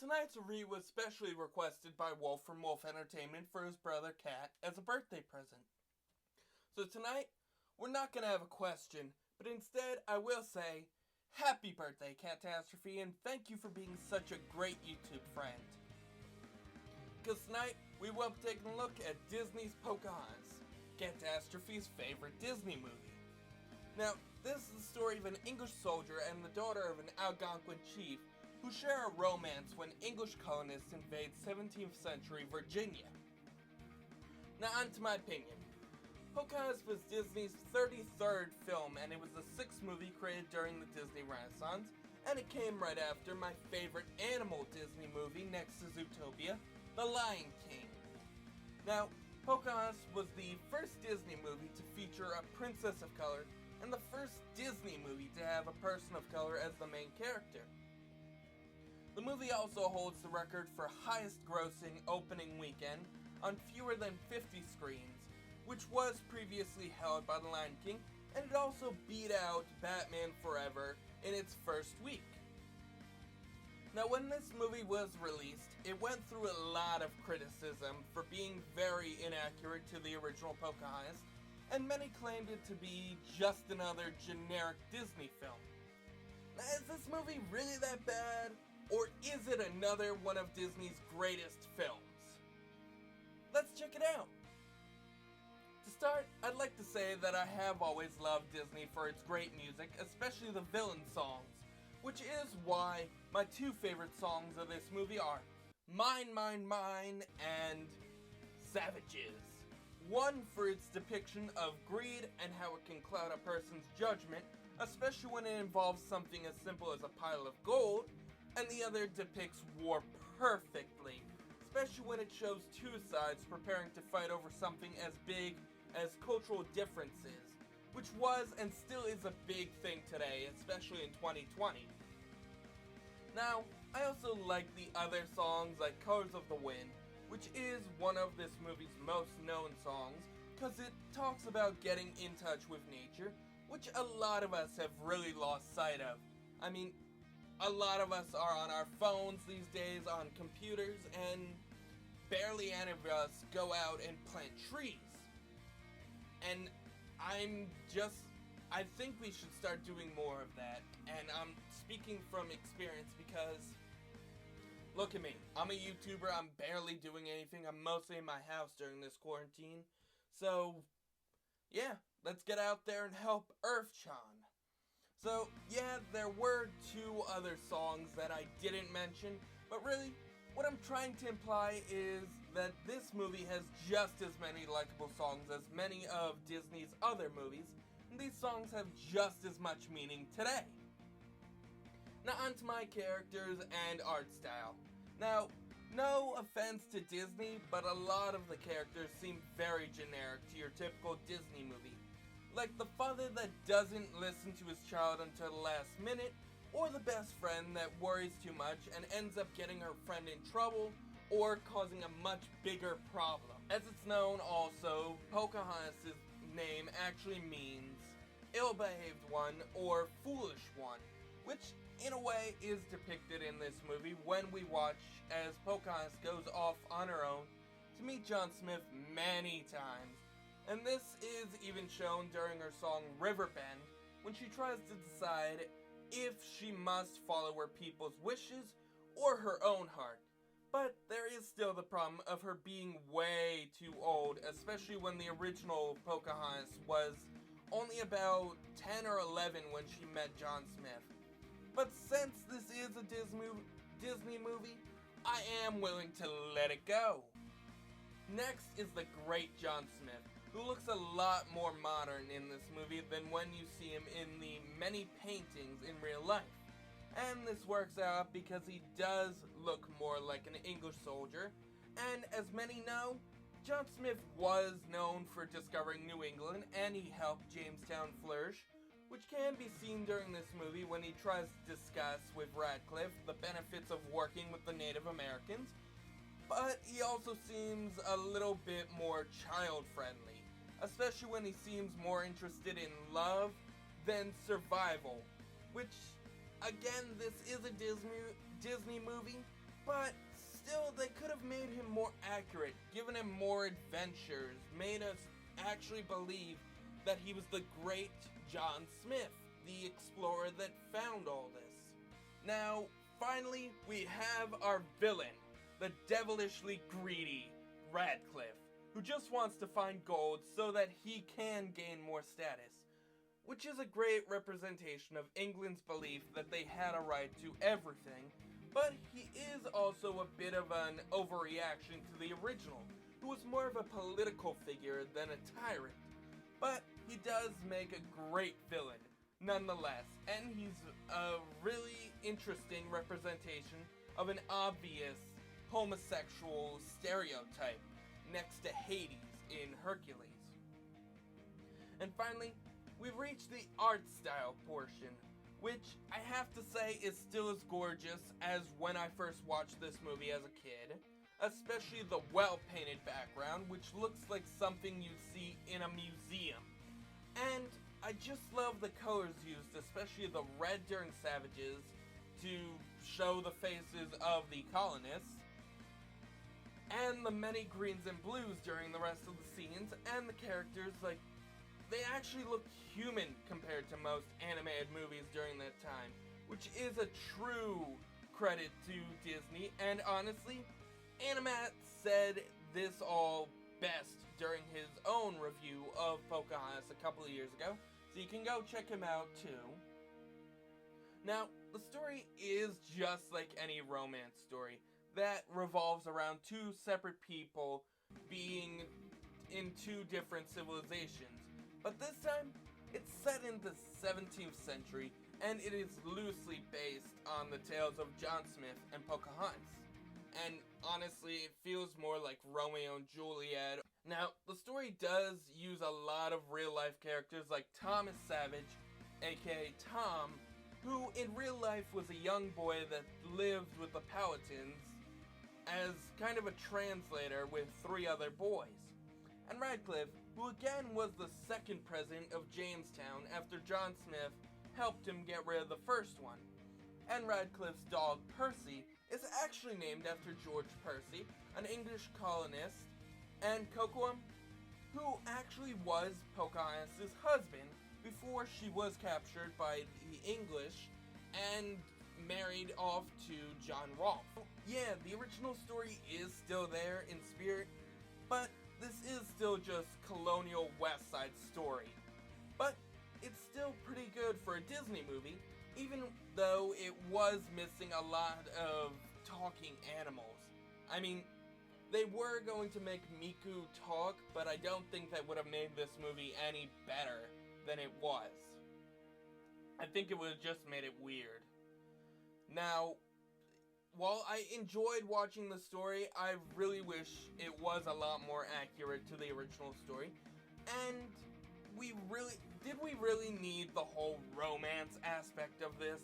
tonight's read was specially requested by Wolf from Wolf Entertainment for his brother Kat as a birthday present. So tonight, we're not going to have a question, but instead I will say, happy birthday, Catastrophe, and thank you for being such a great YouTube friend. Because tonight, we will be taking a look at Disney's Pocahontas, Catastrophe's favorite Disney movie. Now, this is the story of an English soldier and the daughter of an Algonquin chief who share a romance when English colonists invade 17th century Virginia. Now, on to my opinion. Pocahontas was Disney's 33rd film, and it was the 6th movie created during the Disney Renaissance, and it came right after my favorite animal Disney movie next to Zootopia, The Lion King. Now, Pocahontas was the first Disney movie to feature a princess of color, and the first Disney movie to have a person of color as the main character. The movie also holds the record for highest grossing opening weekend on fewer than 50 screens, which was previously held by The Lion King, and it also beat out Batman Forever in its first week. Now, when this movie was released, it went through a lot of criticism for being very inaccurate to the original Pocahontas, and many claimed it to be just another generic Disney film. Now, is this movie really that bad, or is it another one of Disney's greatest films? Let's check it out! To start, I'd like to say that I have always loved Disney for its great music, especially the villain songs, which is why my two favorite songs of this movie are Mine, Mine, Mine and Savages. One for its depiction of greed and how it can cloud a person's judgment, especially when it involves something as simple as a pile of gold, and the other depicts war perfectly, especially when it shows two sides preparing to fight over something as big as cultural differences, which was and still is a big thing today, especially in 2020. Now, I also like the other songs like Colors of the Wind, which is one of this movie's most known songs, because it talks about getting in touch with nature, which a lot of us have really lost sight of. I mean, a lot of us are on our phones these days, on computers, and barely any of us go out and plant trees. And I think we should start doing more of that, and I'm speaking from experience because, look at me, I'm a YouTuber, I'm barely doing anything, I'm mostly in my house during this quarantine, so, yeah, let's get out there and help Earthchan. So, yeah, there were two other songs that I didn't mention, but really, what I'm trying to imply is that this movie has just as many likable songs as many of Disney's other movies, and these songs have just as much meaning today. Now onto my characters and art style. Now, no offense to Disney, but a lot of the characters seem very generic to your typical Disney movie. Like the father that doesn't listen to his child until the last minute, or the best friend that worries too much and ends up getting her friend in trouble, or causing a much bigger problem. As it's known also, Pocahontas' name actually means ill-behaved one or foolish one, which in a way is depicted in this movie when we watch as Pocahontas goes off on her own to meet John Smith many times. And this is even shown during her song Riverbend, when she tries to decide if she must follow her people's wishes or her own heart. But there is still the problem of her being way too old, especially when the original Pocahontas was only about 10 or 11 when she met John Smith. But since this is a Disney movie, I am willing to let it go. Next is the great John Smith, who looks a lot more modern in this movie than when you see him in the many paintings in real life. And this works out because he does look more like an English soldier, and as many know, John Smith was known for discovering New England, and he helped Jamestown flourish, which can be seen during this movie when he tries to discuss with Radcliffe the benefits of working with the Native Americans, but he also seems a little bit more child-friendly, especially when he seems more interested in love than survival, which, again, this is a Disney movie, But still, they could have made him more accurate, given him more adventures, made us actually believe that he was the great John Smith, the explorer that found all this. Now, finally, we have our villain, the devilishly greedy Radcliffe, who just wants to find gold so that he can gain more status, which is a great representation of England's belief that they had a right to everything, but he is also a bit of an overreaction to the original, who was more of a political figure than a tyrant. But he does make a great villain, nonetheless, and he's a really interesting representation of an obvious homosexual stereotype next to Hades in Hercules. And finally, we've reached the art style portion, which I have to say is still as gorgeous as when I first watched this movie as a kid, especially the well-painted background, which looks like something you'd see in a museum. And I just love the colors used, especially the red during Savages to show the faces of the colonists, and the many greens and blues during the rest of the scenes, and the characters, like, they actually look human compared to most animated movies during that time, which is a true credit to Disney, and honestly, Animat said this all best during his own review of Pocahontas a couple of years ago, so you can go check him out too. Now, the story is just like any romance story that revolves around two separate people being in two different civilizations, but this time, it's set in the 17th century, and it is loosely based on the tales of John Smith and Pocahontas. And honestly, it feels more like Romeo and Juliet. Now, the story does use a lot of real-life characters like Thomas Savage, aka Tom, who in real life was a young boy that lived with the Powhatans as kind of a translator with 3 other boys. And Radcliffe, who again was the second president of Jamestown after John Smith helped him get rid of the first one. And Radcliffe's dog, Percy, is actually named after George Percy, an English colonist, and Cocoam, who actually was Pocahontas' husband before she was captured by the English and married off to John Rolfe. Yeah, the original story is still there in spirit, but this is still just colonial West Side Story. But it's still pretty good for a Disney movie, even though it was missing a lot of talking animals. I mean, they were going to make Miku talk, but I don't think that would have made this movie any better than it was. I think it would have just made it weird. Now, while I enjoyed watching the story, I really wish it was a lot more accurate to the original story. And did we really need the whole romance aspect of this?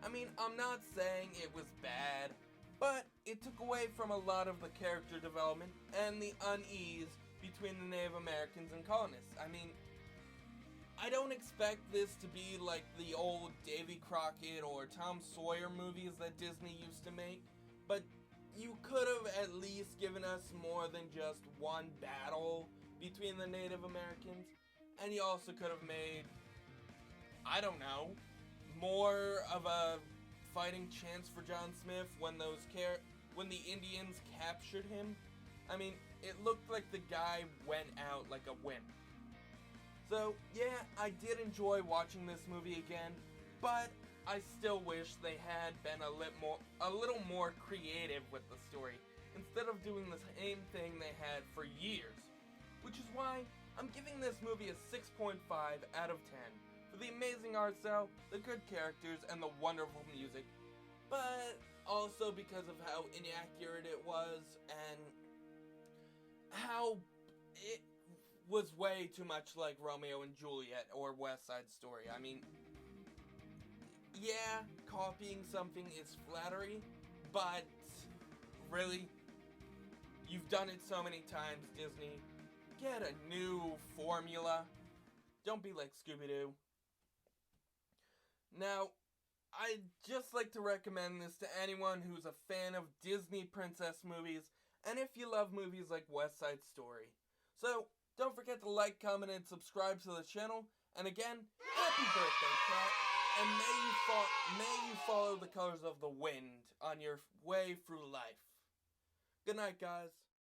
I mean, I'm not saying it was bad, but it took away from a lot of the character development and the unease between the Native Americans and colonists. I mean, I don't expect this to be like the old Davy Crockett or Tom Sawyer movies that Disney used to make, but you could have at least given us more than just one battle between the Native Americans, and you also could have made, I don't know, more of a fighting chance for John Smith when the Indians captured him. I mean, it looked like the guy went out like a wimp. So, yeah, I did enjoy watching this movie again, but I still wish they had been a little more creative with the story, instead of doing the same thing they had for years. Which is why I'm giving this movie a 6.5 out of 10, for the amazing art style, the good characters, and the wonderful music, but also because of how inaccurate it was, and how it was way too much like Romeo and Juliet or West Side Story. I mean, yeah, copying something is flattery, but really, you've done it so many times, Disney. Get a new formula. Don't be like Scooby-Doo. Now, I'd just like to recommend this to anyone who's a fan of Disney princess movies, and if you love movies like West Side Story. So, don't forget to like, comment, and subscribe to the channel, and again, happy birthday, Cat, and may you follow the colors of the wind on your way through life. Good night, guys.